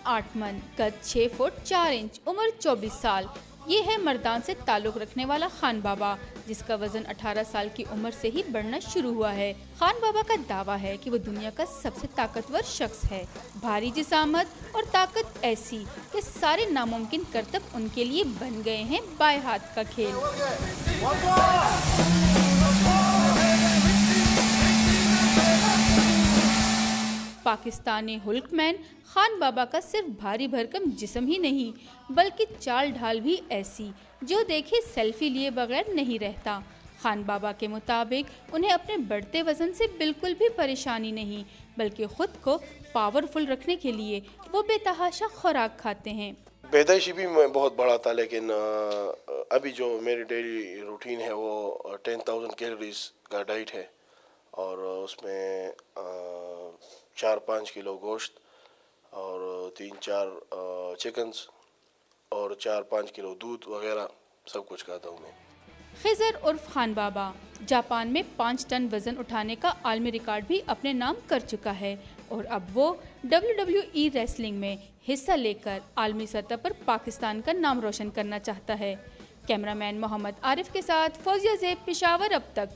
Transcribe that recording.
8 मन, कद 6 foot 4 inch, उम्र 24 साल। ये है मर्दान से ताल्लुक रखने वाला खान बाबा, जिसका वजन 18 साल की उम्र से ही बढ़ना शुरू हुआ है। खान बाबा का दावा है कि वो दुनिया का सबसे ताकतवर शख्स है। भारी जिसामत और ताकत ऐसी कि सारे नामुमकिन करतब उनके लिए बन गए हैं बाएं हाथ का खेल। पाकिस्तानी हुल्कमैन खान बाबा का सिर्फ भारी भरकम जिस्म ही नहीं, बल्कि चाल ढाल भी ऐसी जो देखे सेल्फी लिए बगैर नहीं रहता। खान बाबा के मुताबिक उन्हें अपने बढ़ते वजन से बिल्कुल भी परेशानी नहीं, बल्कि खुद को पावरफुल रखने के लिए वो बेतहाशा खुराक खाते हैं। पैदाइशी भी मैं बहुत बड़ा था, लेकिन अभी जो मेरी डेली रूटीन है वो 10,000 कैलोरीज का डाइट है, और उसमें 4-5 किलो गोश्त और 3-4 चिकन्स और 4-5 किलो दूध वगैरह सब कुछ खाता हूँ मैं। खिजर उर्फ खान बाबा जापान में 5 टन वजन उठाने का आलमी रिकॉर्ड भी अपने नाम कर चुका है, और अब वो WWE रेसलिंग में हिस्सा लेकर आलमी सतह पर पाकिस्तान का नाम रोशन करना चाहता है। कैमरामैन मोहम्मद आरिफ के साथ फौजिया ज़ेब, पेशावर अब तक।